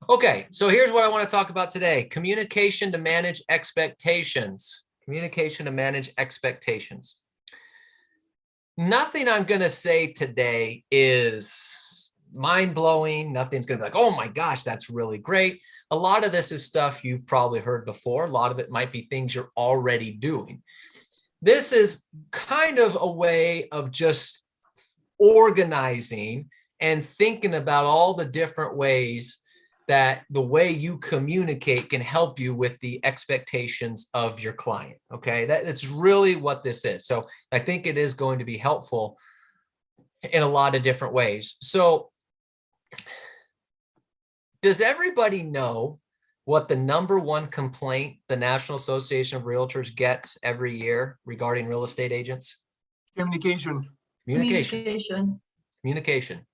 Okay, so here's what I want to talk about today. Communication to manage expectations. Communication to manage expectations. Nothing I'm going to say today is mind-blowing. Nothing's going to be like, oh my gosh, that's really great. A lot of this is stuff you've probably heard before. A lot of it might be things you're already doing. This is kind of a way of just organizing and thinking about all the different ways that the way you communicate can help you with the expectations of your client. Okay, that's really what this is. So I think it is going to be helpful in a lot of different ways. So does everybody know what the #1 complaint the National Association of Realtors gets every year regarding real estate agents? Communication. Communication.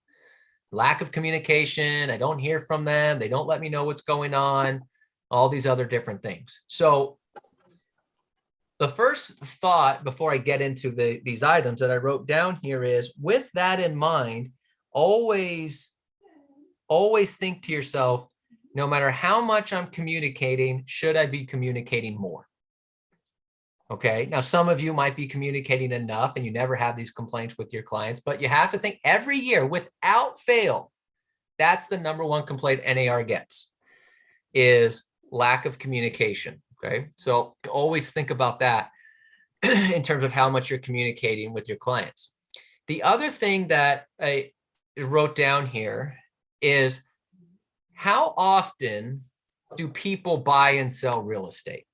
Lack of communication. I don't hear from them. They don't let me know what's going on. All these other different things. So the first thought before I get into these items that I wrote down here is, with that in mind, always think to yourself, no matter how much I'm communicating, should I be communicating more? Okay, now some of you might be communicating enough and you never have these complaints with your clients, but you have to think every year without fail, that's the #1 complaint NAR gets, is lack of communication. Okay, so always think about that in terms of how much you're communicating with your clients. The other thing that I wrote down here is, how often do people buy and sell real estate?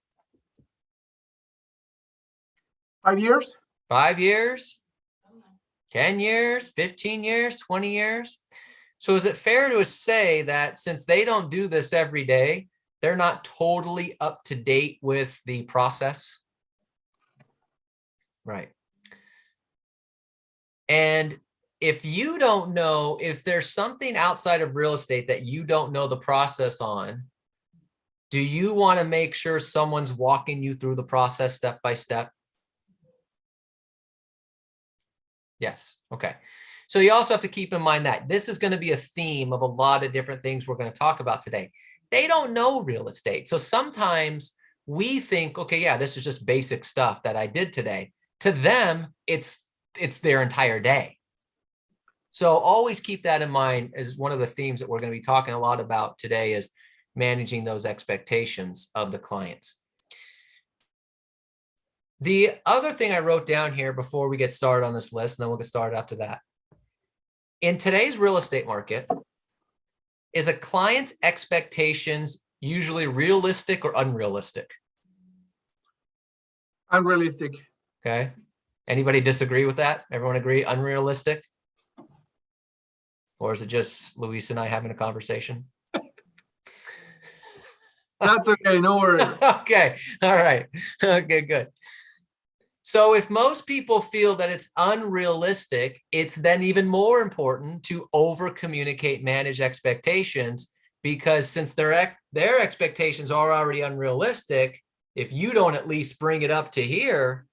5 years? 5 years, 10 years, 15 years, 20 years. So is it fair to say that since they don't do this every day, they're not totally up to date with the process? Right. And if you don't know, if there's something outside of real estate that you don't know the process on, do you want to make sure someone's walking you through the process step by step? Yes. Okay. So you also have to keep in mind that this is going to be a theme of a lot of different things we're going to talk about today. They don't know real estate. So sometimes we think, okay, yeah, this is just basic stuff that I did today. To them, it's their entire day. So always keep that in mind as one of the themes that we're going to be talking a lot about today, is managing those expectations of the clients. The other thing I wrote down here before we get started on this list, and then we'll get started after that. In today's real estate market, is a client's expectations usually realistic or unrealistic? Unrealistic. Okay. Anybody disagree with that? Everyone agree unrealistic? Or is it just Luis and I having a conversation? That's okay, no worries. Okay, all right. Okay, good. So if most people feel that it's unrealistic, it's then even more important to over communicate, manage expectations, because since their expectations are already unrealistic, if you don't at least bring it up to here,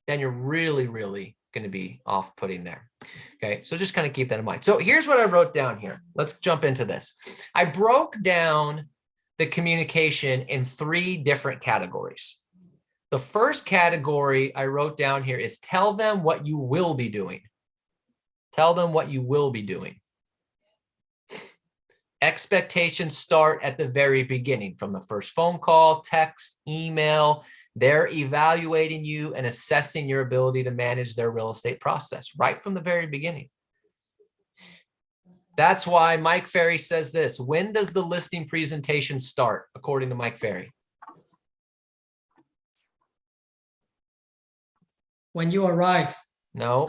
then you're really, really going to be off-putting there. Okay, so just kind of keep that in mind. So here's what I wrote down here. Let's jump into this. I broke down the communication in 3 different categories. The first category I wrote down here is tell them what you will be doing. Tell them what you will be doing. Expectations start at the very beginning, from the first phone call, text, email. They're evaluating you and assessing your ability to manage their real estate process right from the very beginning. That's why Mike Ferry says this: when does the listing presentation start, according to Mike Ferry? When you arrive. No.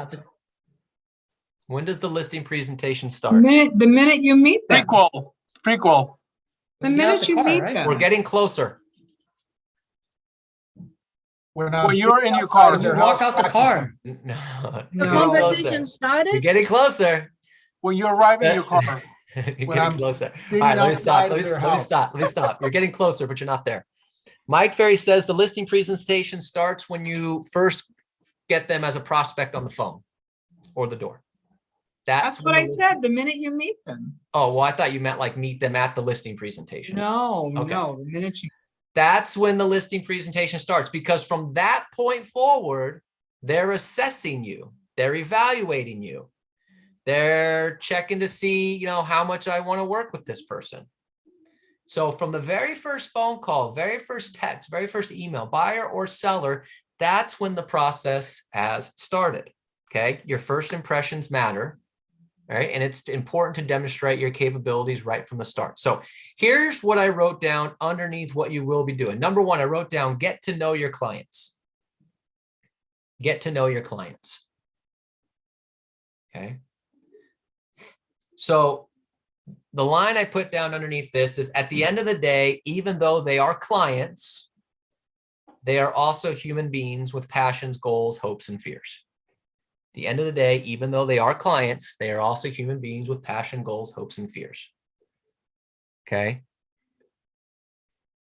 When does the listing presentation start? The minute you meet them. Prequel. The minute you meet them. We're getting closer. When you're in your car. When you walk out the car. No. The conversation started? You're getting closer. When you arrive in your car. You're getting closer. All right, let me stop. You're getting closer, but you're not there. Mike Ferry says the listing presentation starts when you first get them as a prospect on the phone or the door. That's what I said, the minute you meet them. Oh, well, I thought you meant like meet them at the listing presentation. No, Okay. no, the minute you, That's when the listing presentation starts, because from that point forward, they're assessing you. They're evaluating you. They're checking to see, you know, how much I want to work with this person. So from the very first phone call, very first text, very first email, buyer or seller, that's when the process has started. Okay. Your first impressions matter. Right. And it's important to demonstrate your capabilities right from the start. So here's what I wrote down underneath what you will be doing. Number one, I wrote down, get to know your clients. Get to know your clients. Okay. So the line I put down underneath this is, at the end of the day, even though they are clients, they are also human beings with passions, goals, hopes, and fears. At the end of the day, even though they are clients, they are also human beings with passion, goals, hopes, and fears. Okay.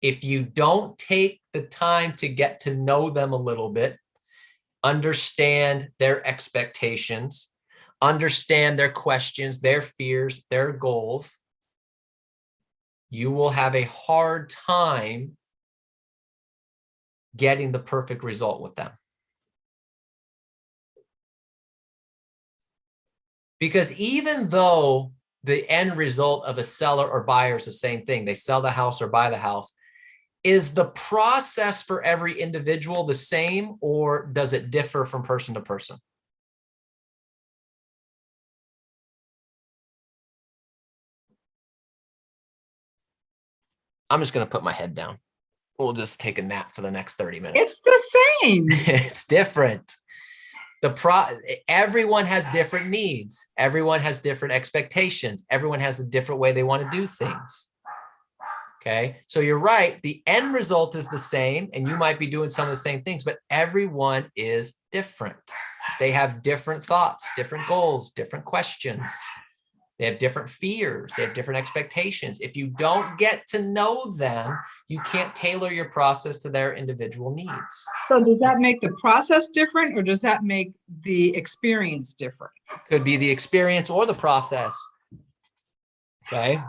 If you don't take the time to get to know them a little bit, understand their expectations, understand their questions, their fears, their goals, you will have a hard time getting the perfect result with them. Because even though the end result of a seller or buyer is the same thing, they sell the house or buy the house, is the process for every individual the same, or does it differ from person to person? I'm just going to put my head down. We'll just take a nap for the next 30 minutes. it's the same. It's different. Everyone has different needs. Everyone has different expectations. Everyone has a different way they want to do things. Okay. So you're right. The end result is the same, and you might be doing some of the same things, but everyone is different. They have different thoughts, different goals, different questions. They have different fears. They have different expectations. If you don't get to know them, you can't tailor your process to their individual needs. So does that make the process different, or does that make the experience different? Could be the experience or the process. Okay.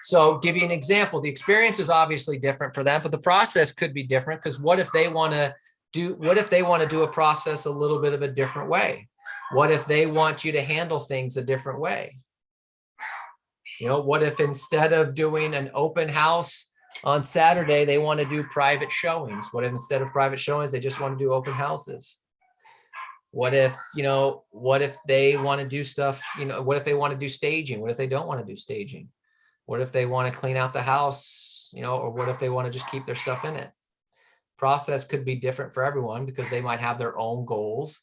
So give you an example. The experience is obviously different for them, but the process could be different, because what if they want to do a process a little bit of a different way? What if they want you to handle things a different way? You know, what if instead of doing an open house on Saturday, they want to do private showings? What if instead of private showings, they just want to do open houses? What if, what if they want to do stuff, what if they want to do staging? What if they don't want to do staging? What if they want to clean out the house, or what if they want to just keep their stuff in it? Process could be different for everyone, because they might have their own goals,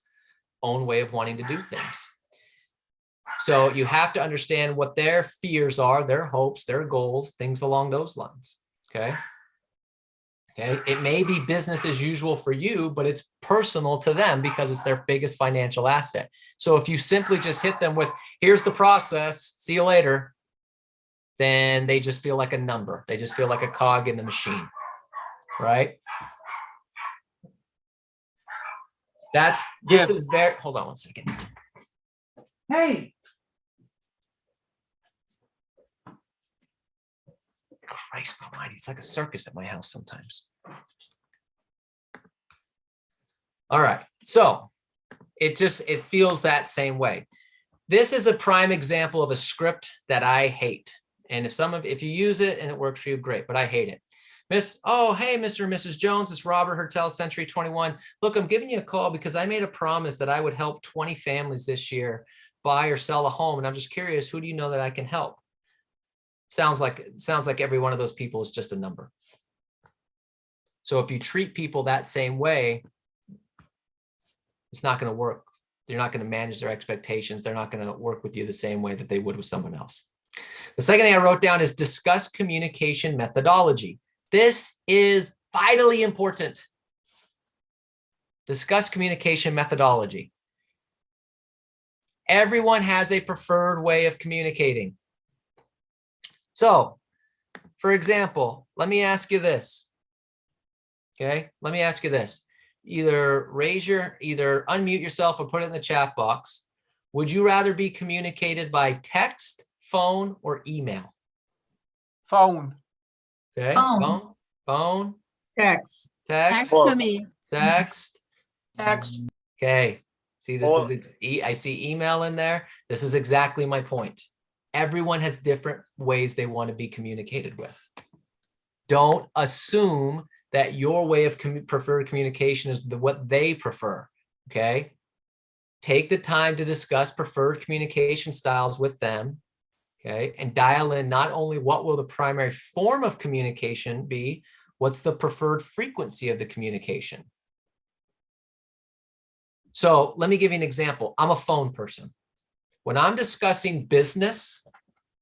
own way of wanting to do things. So you have to understand what their fears are, their hopes, their goals, things along those lines. Okay. Okay. It may be business as usual for you, but it's personal to them because it's their biggest financial asset. So if you simply just hit them with, here's the process, see you later, then they just feel like a number. They just feel like a cog in the machine. Right. This is very, hold on one second. Hey. Christ almighty, it's like a circus at my house sometimes. All right, so it feels that same way. This is a prime example of a script that I hate. And if you use it and it works for you, great, but I hate it. Hey, Mr. and Mrs. Jones, it's Robert Hertel, Century 21. Look, I'm giving you a call because I made a promise that I would help 20 families this year buy or sell a home. And I'm just curious, who do you know that I can help? Sounds like every one of those people is just a number. So if you treat people that same way, it's not going to work. You're not going to manage their expectations. They're not going to work with you the same way that they would with someone else. The second thing I wrote down is discuss communication methodology. This is vitally important. Discuss communication methodology. Everyone has a preferred way of communicating. So, for example, let me ask you this. Okay, let me ask you this. Either unmute yourself or put it in the chat box. Would you rather be communicated by text, phone, or email? Phone. Okay, Phone. phone, Text. text, Text to me. text. Text. Okay, see, this Or- is, I see email in there. This is exactly my point. Everyone has different ways they want to be communicated with. Don't assume that your way of preferred communication is what they prefer, okay? Take the time to discuss preferred communication styles with them, okay? And dial in not only what will the primary form of communication be, what's the preferred frequency of the communication? So let me give you an example. I'm a phone person. When I'm discussing business,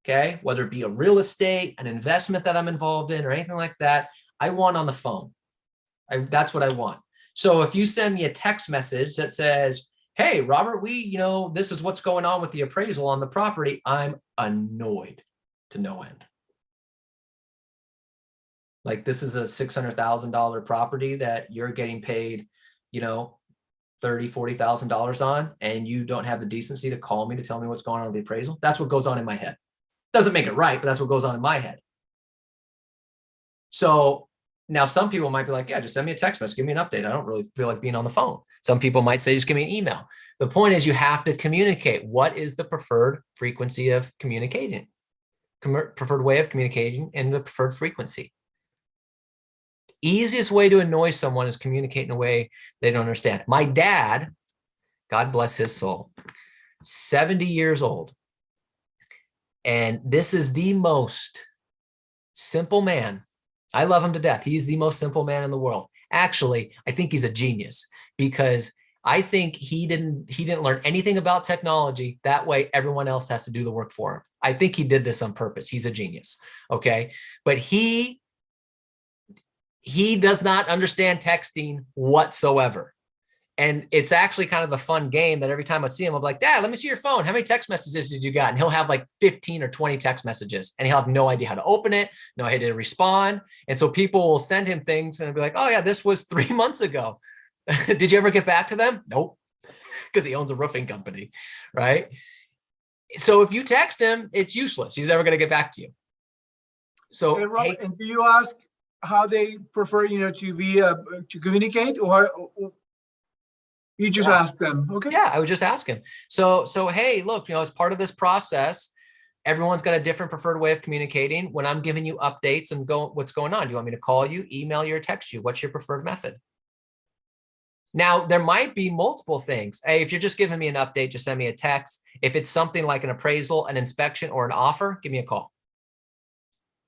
okay, whether it be a real estate, an investment that I'm involved in or anything like that, I want on the phone. That's what I want. So if you send me a text message that says, hey, Robert, this is what's going on with the appraisal on the property, I'm annoyed to no end. Like, this is a $600,000 property that you're getting paid, $30,000, $40,000 on, and you don't have the decency to call me to tell me what's going on with the appraisal. That's what goes on in my head. Doesn't make it right, but that's what goes on in my head. So now some people might be like, yeah, just send me a text message, give me an update. I don't really feel like being on the phone. Some people might say, just give me an email. The point is, you have to communicate. What is the preferred frequency of communicating? Preferred way of communicating and the preferred frequency. Easiest way to annoy someone is communicate in a way they don't understand. My dad, God bless his soul, 70 years old. And this is the most simple man. I love him to death. He's the most simple man in the world. Actually, I think he's a genius, because I think he didn't learn anything about technology. That way everyone else has to do the work for him. I think he did this on purpose. He's a genius. Okay. But he does not understand texting whatsoever. And it's actually kind of the fun game that every time I see him, I'm like, Dad, let me see your phone. How many text messages did you got? And he'll have like 15 or 20 text messages, and he'll have no idea how to open it, no idea to respond. And so people will send him things and be like, oh yeah, this was 3 months ago. Did you ever get back to them? Nope. Because he owns a roofing company, right? So if you text him, it's useless. He's never going to get back to you. So Hey, Robert, and do you ask how they prefer, to be to communicate, or you just ask them? Okay. Yeah, I was just asking. So hey, look, as part of this process, everyone's got a different preferred way of communicating. When I'm giving you updates and what's going on, do you want me to call you, email you, or text you? What's your preferred method? Now, there might be multiple things. Hey, if you're just giving me an update, just send me a text. If it's something like an appraisal, an inspection, or an offer, give me a call.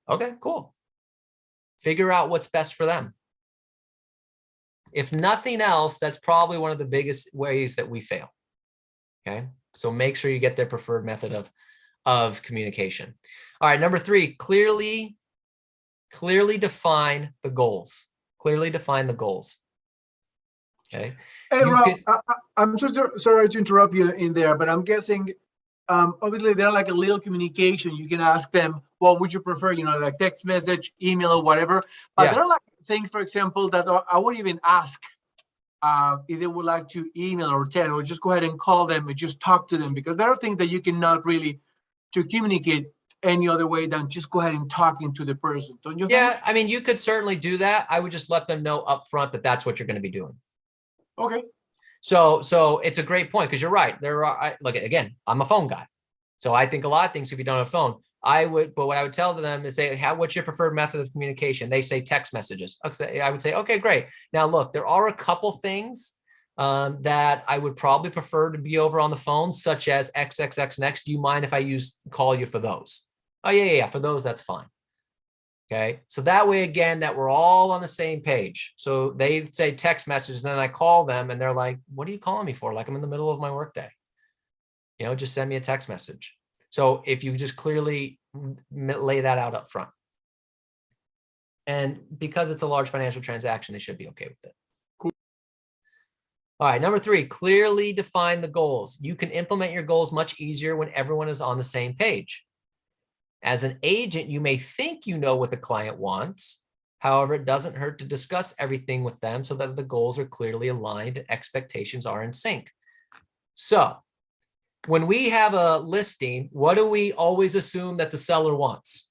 Okay, cool. Figure out what's best for them. If nothing else, that's probably one of the biggest ways that we fail. Okay, so make sure you get their preferred method of communication. All right, number 3, clearly define the goals. Clearly define the goals. Okay. Hey, Rob, I'm so sorry to interrupt you in there, but I'm guessing, obviously they're like a little communication. You can ask them, what would you prefer, like text message, email, or whatever. Yeah. There are like things, for example, that I wouldn't even ask if they would like to email or text, or just go ahead and call them and just talk to them, because there are things that you cannot really to communicate any other way than just go ahead and talking to the person. Don't you think? Yeah, I mean, you could certainly do that. I would just let them know up front that that's what you're going to be doing. Okay. So it's a great point, because you're right. Look, again, I'm a phone guy. So I think a lot of things, if you don't have a phone, but what I would tell them is say, what's your preferred method of communication? They say text messages. Okay, I would say, okay, great. Now look, there are a couple things that I would probably prefer to be over on the phone, such as XXX next. Do you mind if I call you for those? Oh yeah. For those, that's fine. Okay, so that way, again, that we're all on the same page. So they say text messages, and then I call them and they're like, what are you calling me for? Like, I'm in the middle of my workday. Just send me a text message. So if you just clearly lay that out up front. And because it's a large financial transaction, they should be okay with it. Cool. All right, number 3, clearly define the goals. You can implement your goals much easier when everyone is on the same page. As an agent, you may think you know what the client wants. However, it doesn't hurt to discuss everything with them so that the goals are clearly aligned and expectations are in sync. So when we have a listing, what do we always assume that the seller wants?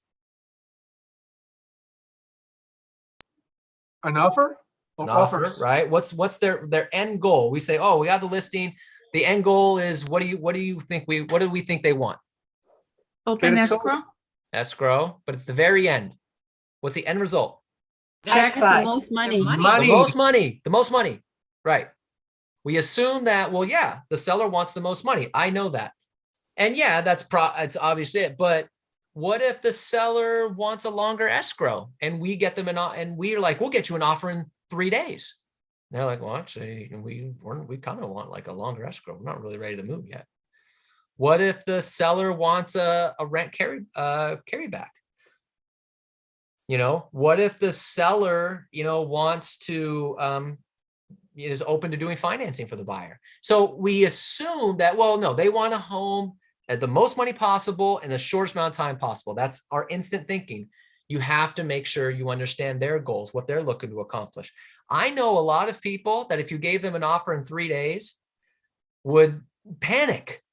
An offer? Or An offer, offers? right? What's their end goal? We say, oh, we have the listing. The end goal is what do you think what do we think they want? Open Get it sold. escrow? Escrow, but at the very end, what's the end result? Check The price. most money. The most money, the most money, right? We assume that, well, yeah, the seller wants the most money. I know that. And yeah, it's obviously it, but what if the seller wants a longer escrow and we get them and we're like, we'll get you an offer in 3 days. And they're like, well, actually, we kind of want like a longer escrow. We're not really ready to move yet. What if the seller wants a rent carryback? You know, what if the seller, wants to, is open to doing financing for the buyer? So we assume that, well, no, they want a home at the most money possible in the shortest amount of time possible. That's our instant thinking. You have to make sure you understand their goals, what they're looking to accomplish. I know a lot of people that if you gave them an offer in 3 days would panic.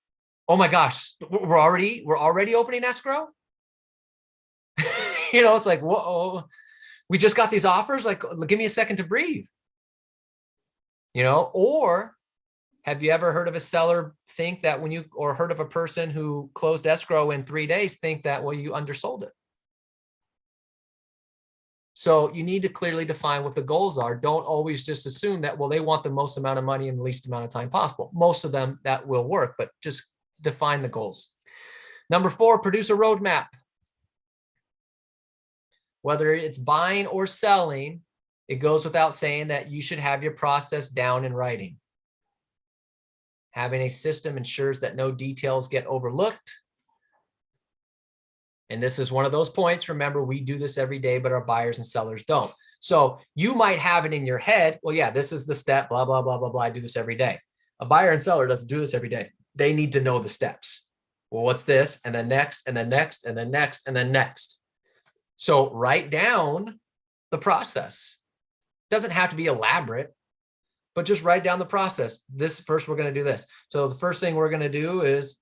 Oh my gosh, we're already opening escrow. It's like, whoa, we just got these offers. Like, give me a second to breathe. Or have you ever heard of a seller think that or heard of a person who closed escrow in 3 days think that, well, you undersold it? So you need to clearly define what the goals are. Don't always just assume that, well, they want the most amount of money in the least amount of time possible. Most of them that will work, but just define the goals. Number 4, produce a roadmap. Whether it's buying or selling, it goes without saying that you should have your process down in writing. Having a system ensures that no details get overlooked. And this is one of those points. Remember, we do this every day, but our buyers and sellers don't. So you might have it in your head. Well, yeah, this is the step, blah, blah, blah, blah, blah. I do this every day. A buyer and seller doesn't do this every day. They need to know the steps. Well, what's this? And then next, and then next, and then next, and then next. So write down the process. It doesn't have to be elaborate, but just write down the process. First, we're going to do this. So the first thing we're going to do is,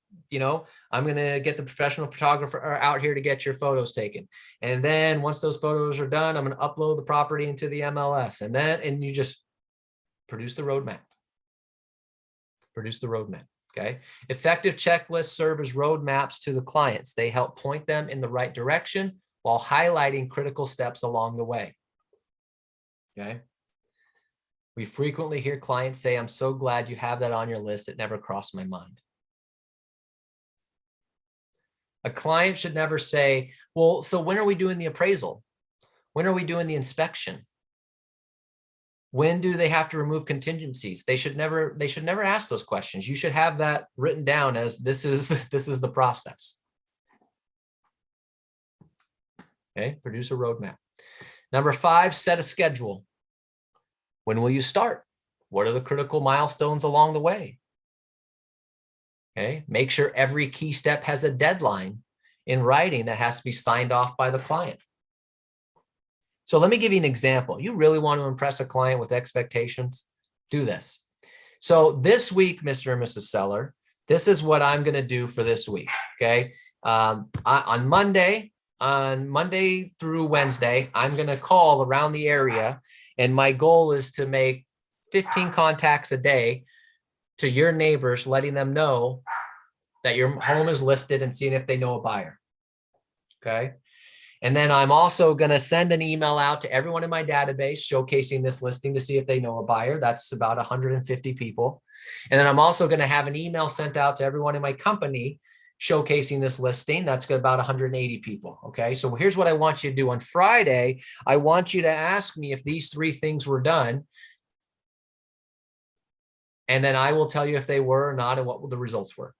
I'm going to get the professional photographer out here to get your photos taken. And then once those photos are done, I'm going to upload the property into the MLS. And you just produce the roadmap. Produce the roadmap. Okay. Effective checklists serve as roadmaps to the clients. They help point them in the right direction while highlighting critical steps along the way. Okay. We frequently hear clients say, I'm so glad you have that on your list. It never crossed my mind. A client should never say, well, so when are we doing the appraisal? When are we doing the inspection? When do they have to remove contingencies? They should never ask those questions. You should have that written down as this is the process. Okay, produce a roadmap. Number 5, set a schedule. When will you start? What are the critical milestones along the way? Okay, make sure every key step has a deadline in writing that has to be signed off by the client. So let me give you an example. You really want to impress a client with expectations? Do this. So this week, Mr. and Mrs. Seller, this is what I'm going to do for this week. Okay. On Monday through Wednesday, I'm going to call around the area. And my goal is to make 15 contacts a day to your neighbors, letting them know that your home is listed and seeing if they know a buyer. Okay. And then I'm also going to send an email out to everyone in my database showcasing this listing to see if they know a buyer. That's about 150 people. And then I'm also going to have an email sent out to everyone in my company showcasing this listing. That's about 180 people. Okay. So here's what I want you to do on Friday. I want you to ask me if these 3 things were done. And then I will tell you if they were or not and what the results were.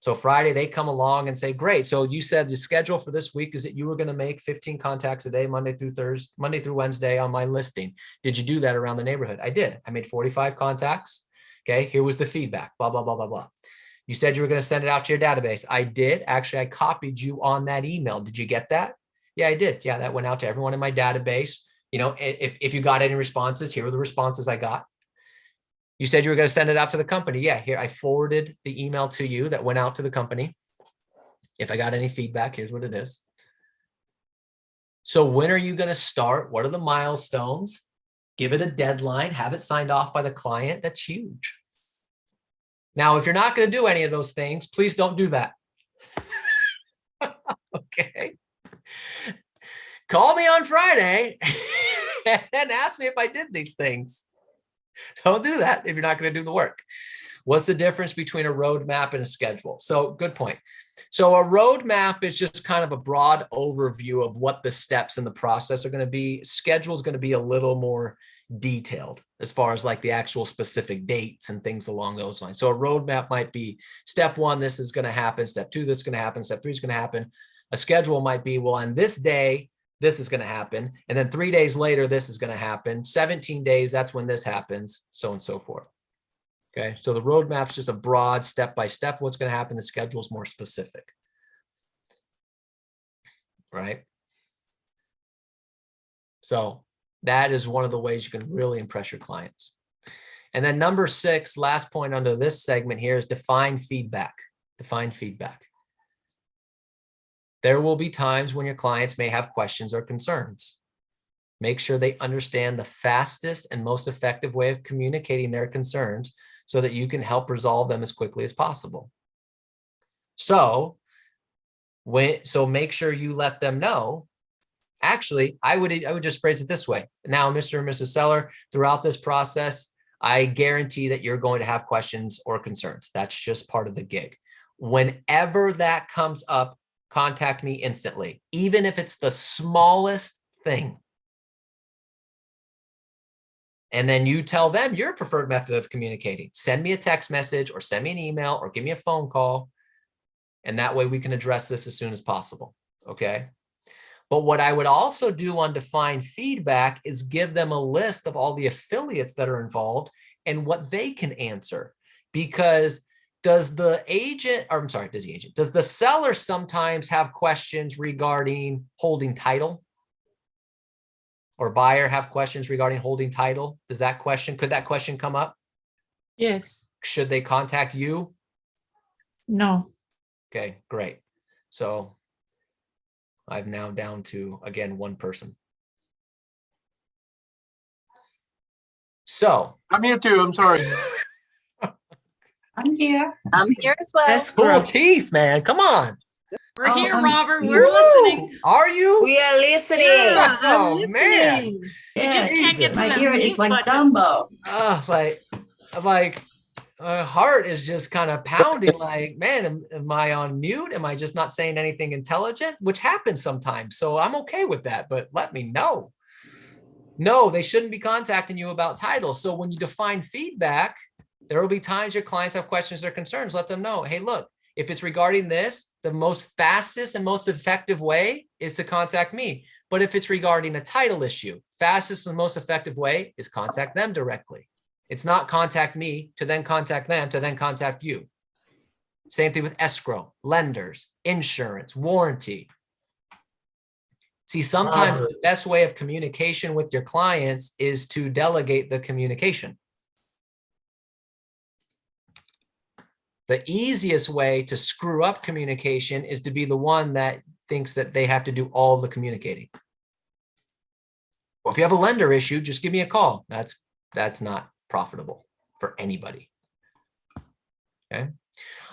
So Friday, they come along and say, great. So you said the schedule for this week is that you were going to make 15 contacts a day, Monday through Wednesday on my listing. Did you do that around the neighborhood? I did. I made 45 contacts. Okay. Here was the feedback, blah, blah, blah, blah, blah. You said you were going to send it out to your database. I did. Actually, I copied you on that email. Did you get that? Yeah, I did. Yeah, that went out to everyone in my database. If you got any responses, here are the responses I got. You said you were going to send it out to the company. Yeah, here I forwarded the email to you that went out to the company. If I got any feedback, here's what it is. So when are you going to start? What are the milestones? Give it a deadline, have it signed off by the client. That's huge. Now, if you're not going to do any of those things, please don't do that. Okay. Call me on Friday and ask me if I did these things. Don't do that if you're not going to do the work. What's the difference between a roadmap and a schedule? So good point. So a roadmap is just kind of a broad overview of what the steps in the process are going to be. Schedule is going to be a little more detailed as far as like the actual specific dates and things along those lines. So a roadmap might be step 1, this is going to happen. Step 2, this is going to happen. Step 3 is going to happen. A schedule might be, well, on this day, this is going to happen. And then 3 days later, this is going to happen. 17 days, that's when this happens, so on and so forth. Okay, so the roadmap's just a broad step-by-step what's going to happen. The schedule is more specific, right? So that is one of the ways you can really impress your clients. And then number 6, last point under this segment here is define feedback. Define feedback. There will be times when your clients may have questions or concerns. Make sure they understand the fastest and most effective way of communicating their concerns so that you can help resolve them as quickly as possible. So make sure you let them know. Actually, I would just phrase it this way. Now, Mr. and Mrs. Seller, throughout this process, I guarantee that you're going to have questions or concerns. That's just part of the gig. Whenever that comes up, contact me instantly, even if it's the smallest thing. And then you tell them your preferred method of communicating. Send me a text message or send me an email or give me a phone call. And that way we can address this as soon as possible. Okay. But what I would also do on define feedback is give them a list of all the affiliates that are involved and what they can answer. Because does the seller sometimes have questions regarding holding title? Or buyer have questions regarding holding title? Could that question come up? Yes. Should they contact you? No. Okay, great. So I'm now down to, again, 1 person. So I'm here too. I'm sorry. I'm here. I'm here as well. That's cool correct. teeth, man. Come on. We're here, Robert. Woo! Are you? We are listening. Yeah, I'm Oh, man. listening. Yes. can't get My to the ear is mute like button. Dumbo. Like my heart is just kind of pounding like, man, am I on mute? Am I just not saying anything intelligent? Which happens sometimes. So I'm okay with that, but let me know. No, they shouldn't be contacting you about title. So when you define feedback, there will be times your clients have questions or concerns. Let them know, hey, look, if it's regarding this, the most fastest and most effective way is to contact me. But if it's regarding a title issue, fastest and most effective way is contact them directly. It's not contact me to then contact them to then contact you. Same thing with escrow, lenders, insurance, warranty. See, sometimes the best way of communication with your clients is to delegate the communication. The easiest way to screw up communication is to be the one that thinks that they have to do all the communicating. Well, if you have a lender issue, just give me a call. That's not profitable for anybody. Okay.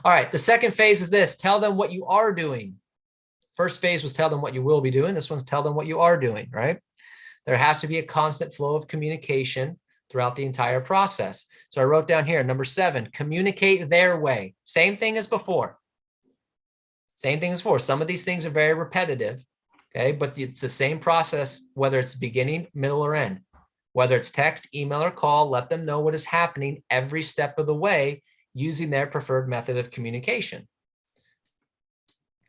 All right. The second phase is this. Tell them what you are doing. First phase was tell them what you will be doing. This one's tell them what you are doing, right? There has to be a constant flow of communication throughout the entire process. So I wrote down here, number 7, communicate their way. Same thing as before. Same thing as before. Some of these things are very repetitive, okay? But it's the same process, whether it's beginning, middle, or end. Whether it's text, email, or call, let them know what is happening every step of the way using their preferred method of communication.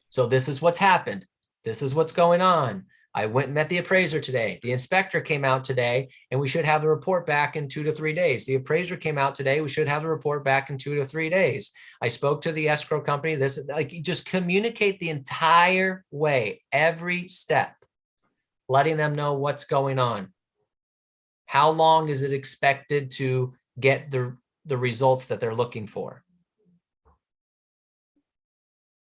So this is what's happened. This is what's going on. I went and met the appraiser today. The inspector came out today, and we should have the report back in 2 to 3 days. The appraiser came out today. We should have the report back in 2 to 3 days. I spoke to the escrow company. This, like, you just communicate the entire way, every step, letting them know what's going on. How long is it expected to get the the results that they're looking for.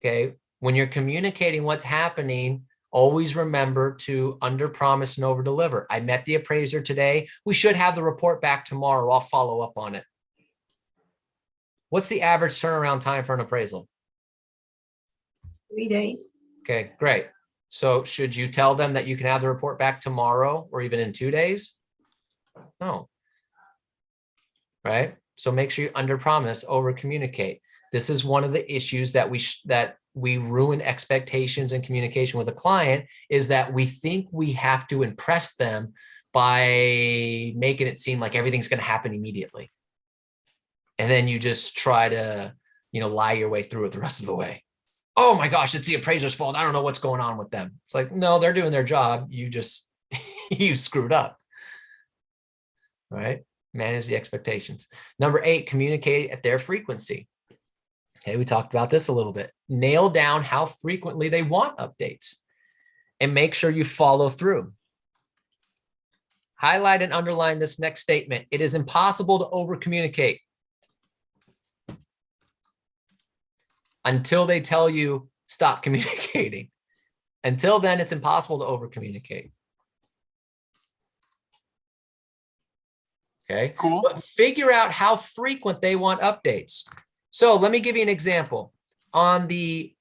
Okay. When you're communicating what's happening, always remember to under promise and over deliver. I met the appraiser today. We should have the report back tomorrow. I'll follow up on it. What's the average turnaround time for an appraisal? 3 days. Okay, great. So should you tell them that you can have the report back tomorrow or even in 2 days? No. Right? So make sure you under promise, over communicate. This is one of the issues that we ruin expectations and communication with a client, is that we think we have to impress them by making it seem like everything's going to happen immediately. And then you just try to, lie your way through it the rest of the way. Oh my gosh, it's the appraiser's fault. I don't know what's going on with them. It's like, no, they're doing their job. You just, you screwed up. Right? Manage the expectations. Number 8, communicate at their frequency. Okay, we talked about this a little bit. Nail down how frequently they want updates and make sure you follow through. Highlight and underline this next statement. It is impossible to over communicate until they tell you stop communicating. Until then, it's impossible to over communicate. Okay, Cool. but figure out how frequent they want updates. So let me give you an example. On the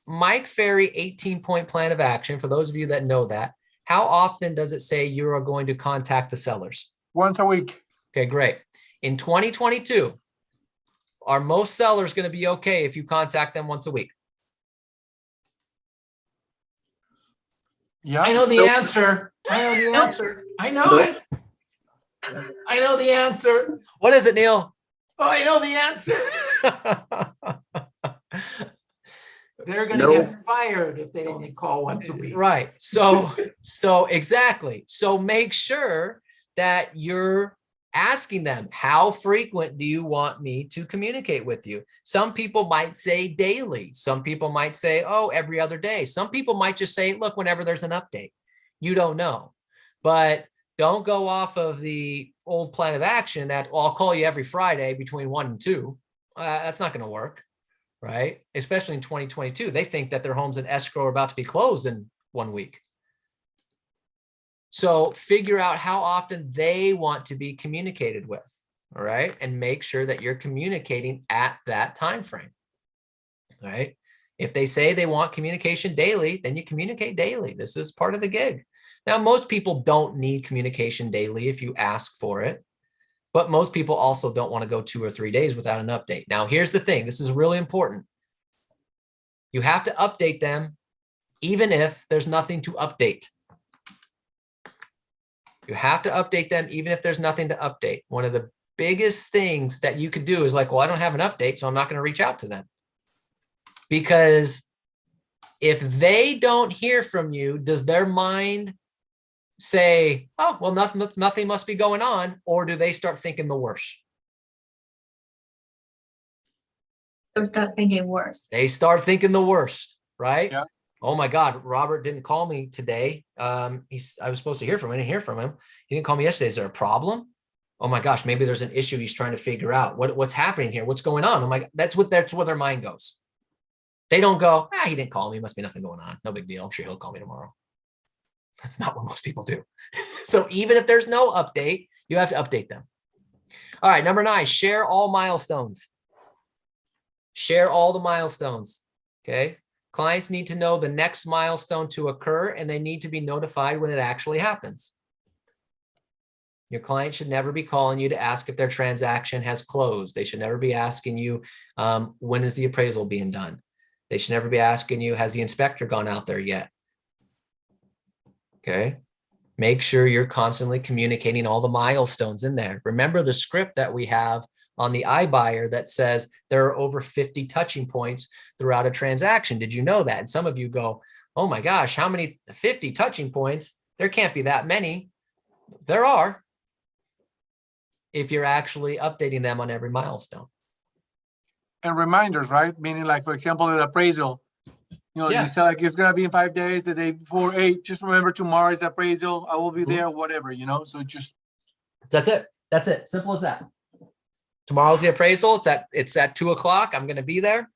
Mike Ferry 18-point plan of action, for those of you that know that, how often does it say you are going to contact the sellers? Once a week. Okay, great. In 2022, are most sellers going to be okay if you contact them once a week? Yeah. I know the Nope. answer. I know the Nope. answer. I know Nope. it. I know the answer. What is it, Neil? Oh, I know the answer. They're gonna No. get fired if they only call once a week. Right. So exactly. So make sure that you're asking them, how frequent do you want me to communicate with you? Some people might say daily. Some people might say, oh, every other day. Some people might just say, look, whenever there's an update. You don't know. But don't go off of the old plan of action that, well, I'll call you every Friday between 1 and 2. That's not going to work, right? Especially in 2022. They think that their homes in escrow are about to be closed in 1 week. So figure out how often they want to be communicated with, all right? And make sure that you're communicating at that time frame, all right? If they say they want communication daily, then you communicate daily. This is part of the gig. Now, most people don't need communication daily if you ask for it, but most people also don't want to go 2 or 3 days without an update. Now, here's the thing. This is really important. You have to update them even if there's nothing to update. You have to update them even if there's nothing to update. One of the biggest things that you could do is like, well, I don't have an update, so I'm not going to reach out to them. Because if they don't hear from you, does their mind say, oh, well, nothing must be going on? Or do they start thinking the worst? Or start thinking worse. They start thinking the worst, right? Yeah. Oh my God, Robert didn't call me today. I was supposed to hear from him. I didn't hear from him. He didn't call me yesterday. Is there a problem? Oh my gosh, maybe there's an issue he's trying to figure out. What's happening here? What's going on? Oh my, that's where their mind goes. They don't go, he didn't call me. Must be nothing going on. No big deal. I'm sure he'll call me tomorrow. That's not what most people do. So even if there's no update, you have to update them. All right, number 9, share all milestones. Share all the milestones, okay? Clients need to know the next milestone to occur, and they need to be notified when it actually happens. Your client should never be calling you to ask if their transaction has closed. They should never be asking you, when is the appraisal being done? They should never be asking you, has the inspector gone out there yet? Okay. Make sure you're constantly communicating all the milestones in there. Remember the script that we have on the iBuyer that says there are over 50 touching points throughout a transaction. Did you know that? And some of you go, oh my gosh, how many 50 touching points? There can't be that many. There are, if you're actually updating them on every milestone. And reminders, right? Meaning, like, for example, an appraisal. Yeah. You say like it's gonna be in 5 days, the day before. Hey, just remember tomorrow's appraisal. I will be there, whatever, So just That's it. That's it. Simple as that. Tomorrow's the appraisal. It's at 2:00. I'm going to be there.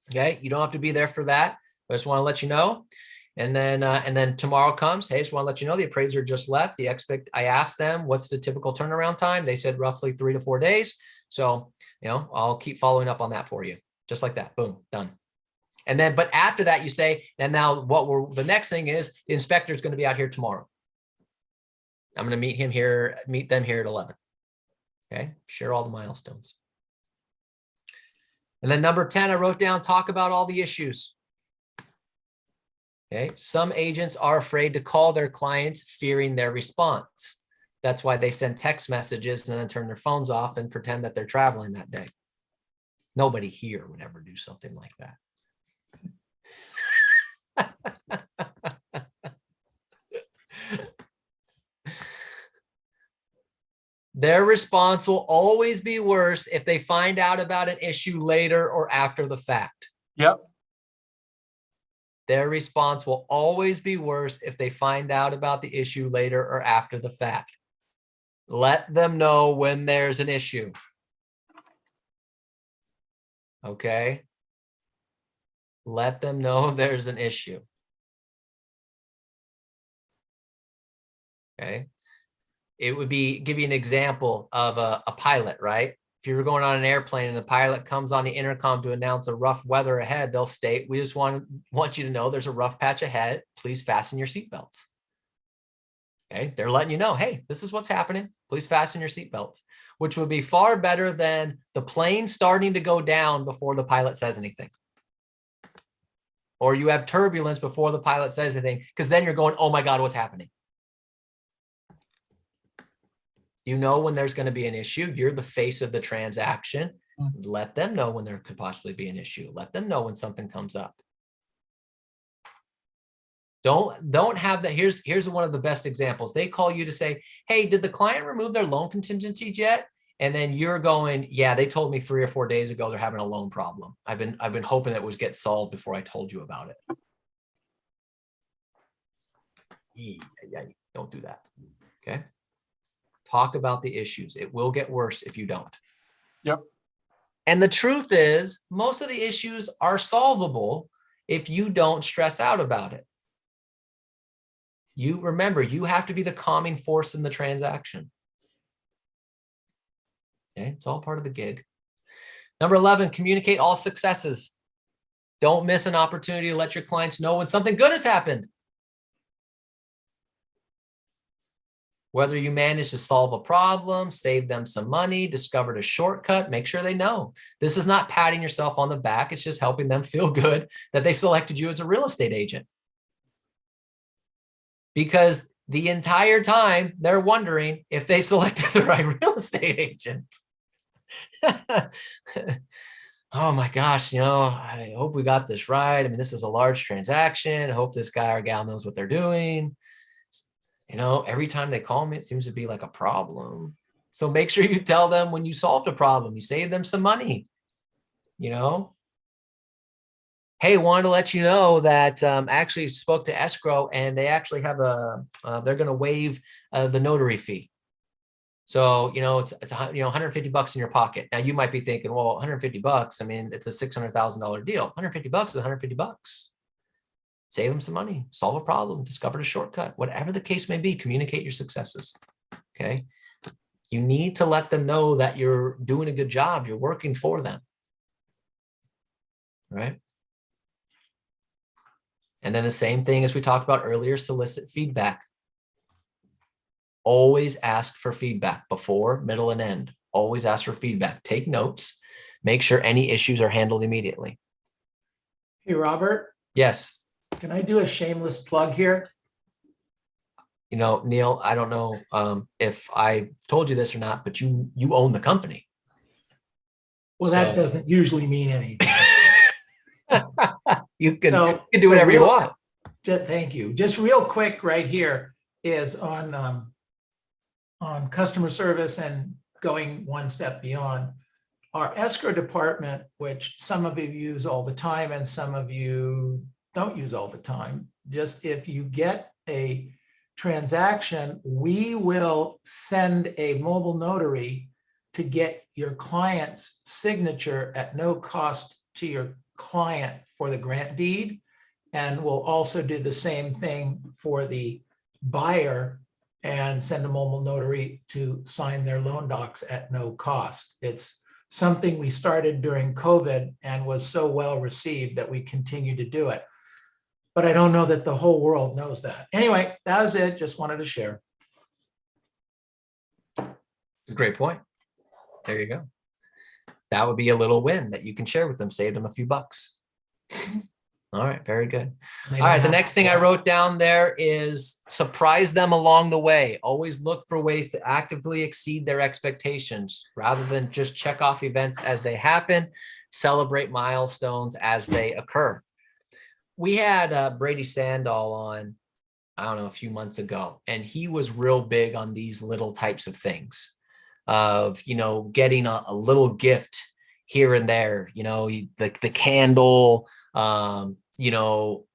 Okay. You don't have to be there for that. I just want to let you know. And then tomorrow comes. Hey, just want to let you know the appraiser just left. I asked them what's the typical turnaround time. They said roughly 3 to 4 days. So, I'll keep following up on that for you. Just like that. Boom, done. And then, but after that, you say, and now the next thing is the inspector is going to be out here tomorrow. I'm going to meet them here at 11. Okay. Share all the milestones. And then number 10, I wrote down, talk about all the issues. Okay. Some agents are afraid to call their clients, fearing their response. That's why they send text messages and then turn their phones off and pretend that they're traveling that day. Nobody here would ever do something like that. Their response will always be worse if they find out about an issue later or after the fact. Yep. Their response will always be worse if they find out about the issue later or after the fact. Let them know when there's an issue. Okay? Let them know there's an issue. Okay? It would be, give you an example of a pilot, right? If you were going on an airplane and the pilot comes on the intercom to announce a rough weather ahead, they'll state, we just want you to know there's a rough patch ahead. Please fasten your seatbelts. Okay, they're letting you know, hey, this is what's happening. Please fasten your seatbelts, which would be far better than the plane starting to go down before the pilot says anything. Or you have turbulence before the pilot says anything, because then you're going, oh my God, what's happening? You know when there's going to be an issue. You're the face of the transaction. Let them know when there could possibly be an issue. Let them know when something comes up. Don't have that. Here's one of the best examples. They call you to say, hey, did the client remove their loan contingencies yet? And then you're going, yeah, they told me 3 or 4 days ago they're having a loan problem. I've been hoping it was get solved before I told you about it. Yeah, don't do that. Okay. Talk about the issues. It will get worse if you don't. Yep. And the truth is, most of the issues are solvable if you don't stress out about it. You remember, you have to be the calming force in the transaction. Okay, it's all part of the gig. Number 11, communicate all successes. Don't miss an opportunity to let your clients know when something good has happened. Whether you manage to solve a problem, save them some money, discovered a shortcut, make sure they know. This is not patting yourself on the back. It's just helping them feel good that they selected you as a real estate agent. Because the entire time they're wondering if they selected the right real estate agent. Oh my gosh, I hope we got this right. I mean, this is a large transaction. I hope this guy or gal knows what they're doing. Every time they call me, it seems to be like a problem. So make sure you tell them when you solved a problem, you save them some money. Hey, wanted to let you know that I actually spoke to escrow and they actually have they're going to waive the notary fee. So, it's $150 in your pocket. Now you might be thinking, well, $150, I mean, it's a $600,000 deal. $150 is $150. Save them some money, solve a problem, discover a shortcut, whatever the case may be, communicate your successes. Okay. You need to let them know that you're doing a good job. You're working for them. Right. And then the same thing as we talked about earlier, solicit feedback. Always ask for feedback before, middle, and end. Always ask for feedback. Take notes. Make sure any issues are handled immediately. Hey, Robert, Yes. can I do a shameless plug here? Neil, I don't know if I told you this or not, but you own the company. Well, that doesn't usually mean anything. You can do whatever you want. Thank you. Just real quick right here is on customer service and going one step beyond. Our escrow department, which some of you use all the time and some of you don't use all the time, just if you get a transaction, we will send a mobile notary to get your client's signature at no cost to your client for the grant deed. And we'll also do the same thing for the buyer and send a mobile notary to sign their loan docs at no cost. It's something we started during COVID and was so well received that we continue to do it. But I don't know that the whole world knows that. Anyway, that was it. Just wanted to share. Great point. There you go. That would be a little win that you can share with them, save them a few bucks. All right, very good. All right, the next thing I wrote down there is surprise them along the way. Always look for ways to actively exceed their expectations rather than just check off events as they happen. Celebrate milestones as they occur. We had Brady Sandahl on, I don't know, a few months ago, and he was real big on these little types of things of, you know, getting a little gift here and there, you know, the candle, you know,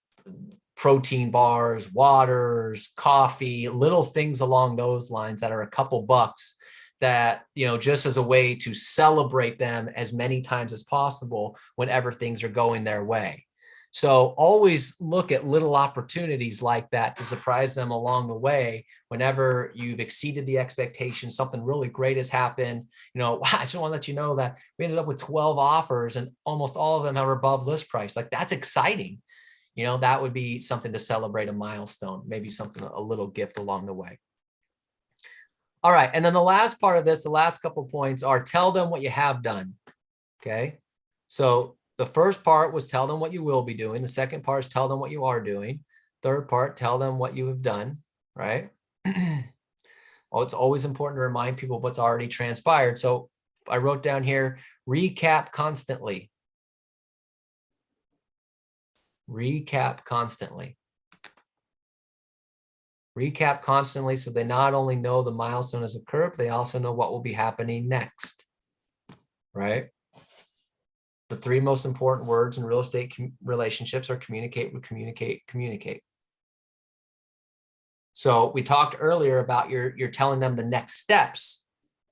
protein bars, waters, coffee, little things along those lines that are a couple bucks that, you know, just as a way to celebrate them as many times as possible whenever things are going their way. So always look at little opportunities like that to surprise them along the way. Whenever you've exceeded the expectations, something really great has happened. You know, wow, I just want to let you know that we ended up with 12 offers and almost all of them are above list price. Like, that's exciting. You know, that would be something to celebrate a milestone, maybe something, a little gift along the way. All right. And then the last part of this, the last couple of points are tell them what you have done. Okay. So the first part was tell them what you will be doing. The second part is tell them what you are doing. Third part, tell them what you have done, right? Oh, it's always important to remind people of what's already transpired. So I wrote down here, recap constantly. Recap constantly. Recap constantly so they not only know the milestone has occurred, but they also know what will be happening next, right? The three most important words in real estate relationships are communicate, communicate, communicate. So we talked earlier about you're telling them the next steps.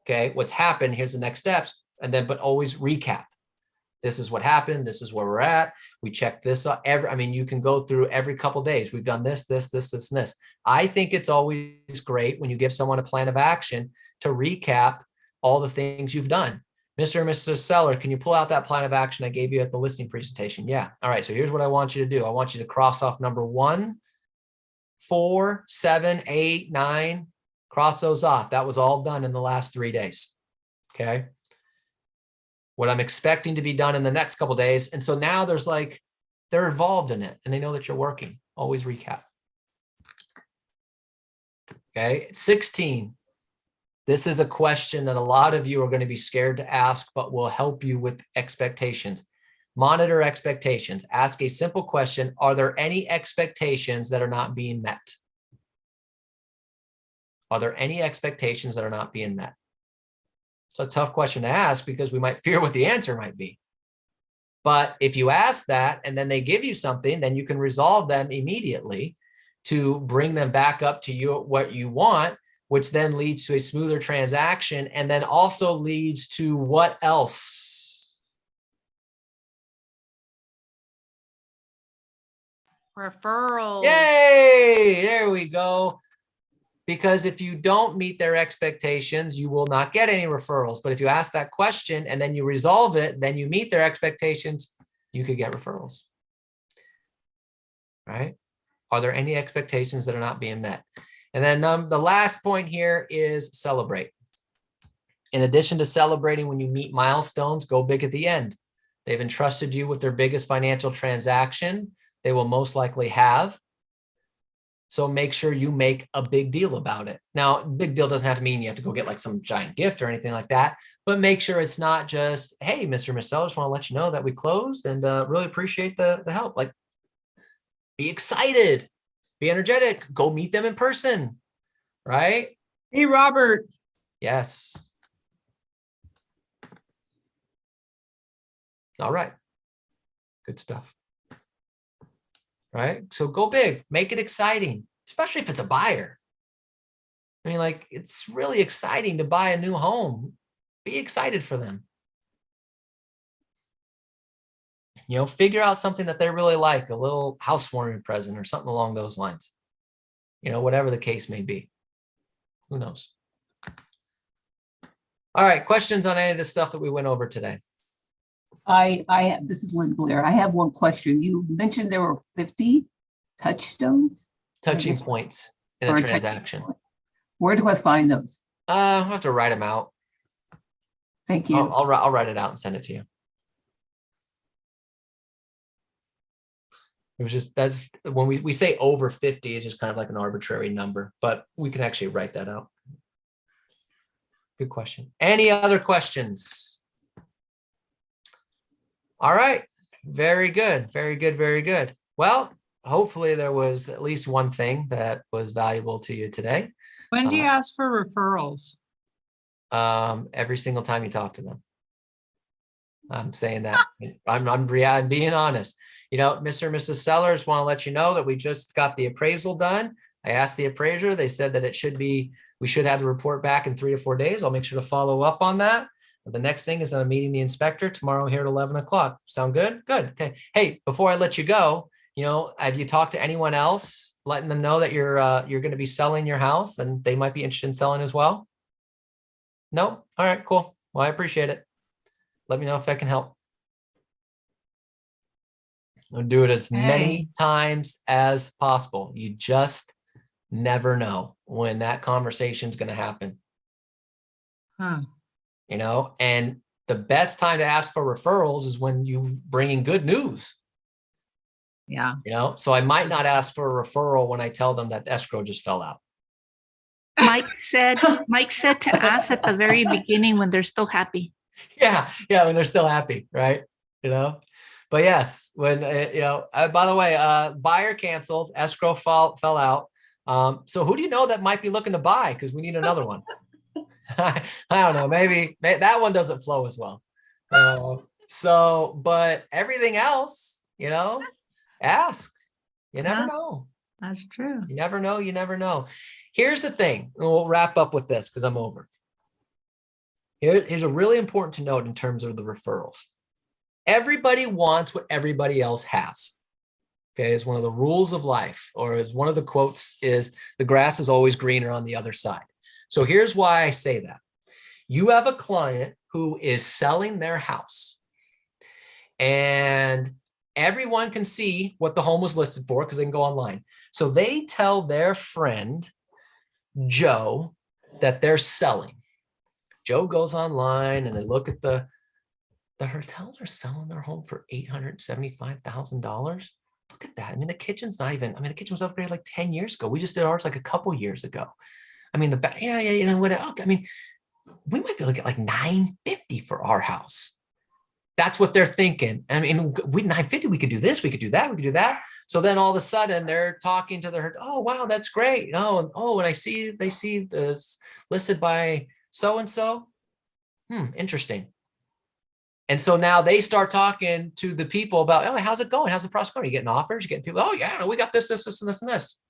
Okay, what's happened, here's the next steps, and then but always recap. This is what happened, this is where we're at. We checked this out I mean, you can go through every couple of days. We've done this, this, this, this, and this. I think it's always great when you give someone a plan of action to recap all the things you've done. Mr. and Mrs. Seller, can you pull out that plan of action I gave you at the listing presentation? Yeah. All right. So here's what I want you to do. I want you to cross off number 1, 4, 7, 8, 9. Cross those off. That was all done in the last 3 days. Okay. What I'm expecting to be done in the next couple of days. And so now there's like, they're involved in it and they know that you're working. Always recap. Okay. 16. This is a question that a lot of you are going to be scared to ask, but will help you with expectations. Monitor expectations. Ask a simple question. Are there any expectations that are not being met? Are there any expectations that are not being met? It's a tough question to ask because we might fear what the answer might be. But if you ask that and then they give you something, then you can resolve them immediately to bring them back up to you what you want, which then leads to a smoother transaction and then also leads to what else? Referrals. Yay! There we go. Because if you don't meet their expectations, you will not get any referrals. But if you ask that question and then you resolve it, then you meet their expectations, you could get referrals. Right? Are there any expectations that are not being met? And then the last point here is celebrate. In addition to celebrating when you meet milestones, go big at the end. They've entrusted you with their biggest financial transaction they will most likely have. So make sure you make a big deal about it. Now, big deal doesn't have to mean you have to go get like some giant gift or anything like that, but make sure it's not just, hey, Mr. and Miss Seller, just want to let you know that we closed and really appreciate the help. Like, be excited, be energetic, go meet them in person, right? Hey, Robert, Yes. All right. Good stuff. Right? So go big, make it exciting, especially if it's a buyer. I mean, like, it's really exciting to buy a new home. be excited for them. You know, figure out something that they really like, a little housewarming present or something along those lines. You know, whatever the case may be. Who knows? All right, questions on any of the stuff that we went over today? This is Lynn Blair. I have one question. You mentioned there were 50 touchstones? Touching guess- points in or a touching transaction. point. Where do I find those? I'll have to write them out. Thank you. I'll write it out and send it to you. It was just, that's when we say over 50, it's just kind of like an arbitrary number, but we can actually write that out. Good question. Any other questions? All right. Very good. Very good. Very good. Well, hopefully there was at least one thing that was valuable to you today. When do you ask for referrals? Every single time you talk to them. I'm saying that. I'm being honest. You know, Mr. and Mrs. Sellers, want to let you know that we just got the appraisal done. I asked the appraiser, they said that we should have the report back in 3 to 4 days. I'll make sure to follow up on that. The next thing is I'm meeting the inspector tomorrow here at 11 o'clock. Sound good? Good. Okay. Hey, before I let you go, you know, have you talked to anyone else, letting them know that you're going to be selling your house and they might be interested in selling as well? No? All right, cool. Well, I appreciate it. Let me know if I can help. I'll do it as many times as possible. You just never know when that conversation is going to happen. You know, and the best time to ask for referrals is when you bring in good news. Yeah. You know, so I might not ask for a referral when I tell them that escrow just fell out. Mike said to ask at the very beginning when they're still happy. Yeah, when they're still happy, right? You know, but yes, when you know. By the way, buyer canceled, escrow fell out. So who do you know that might be looking to buy? Because we need another one. I don't know. Maybe that one doesn't flow as well. So, but everything else, you know, ask. You never know. That's true. You never know. You never know. Here's the thing. And we'll wrap up with this because I'm over. Here's a really important to note in terms of the referrals. Everybody wants what everybody else has. Okay, is one of the rules of life, or as one of the quotes is, the grass is always greener on the other side. So here's why I say that. You have a client who is selling their house and everyone can see what the home was listed for because they can go online. So they tell their friend, Joe, that they're selling. Joe goes online and they look at the Hertels are selling their home for $875,000. Look at that. I mean, the kitchen's not even, the kitchen was upgraded like 10 years ago. We just did ours like a couple years ago. I mean, you know what? I mean, we might be able to get like $950 for our house. That's what they're thinking. I mean, we $950, we could do this, we could do that, we could do that. So then all of a sudden they're talking to their, oh wow, that's great. And I see they see this listed by so-and-so. Interesting. And so now they start talking to the people about, oh, how's it going? How's the process going? Are you getting offers? You're getting people, oh yeah, we got this, and this, and this.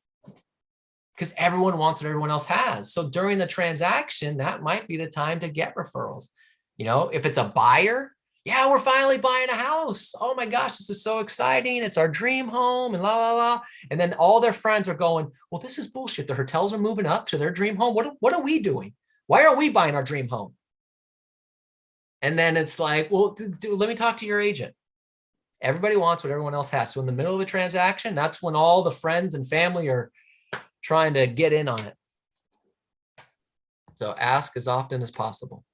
Because everyone wants what everyone else has. So during the transaction, that might be the time to get referrals. You know, if it's a buyer, yeah, we're finally buying a house. Oh my gosh, this is so exciting. It's our dream home and la, la, la. And then all their friends are going, well, this is bullshit. The Hertels are moving up to their dream home. What are we doing? Why aren't we buying our dream home? And then it's like, well, let me talk to your agent. Everybody wants what everyone else has. So in the middle of a transaction, that's when all the friends and family are trying to get in on it. So ask as often as possible.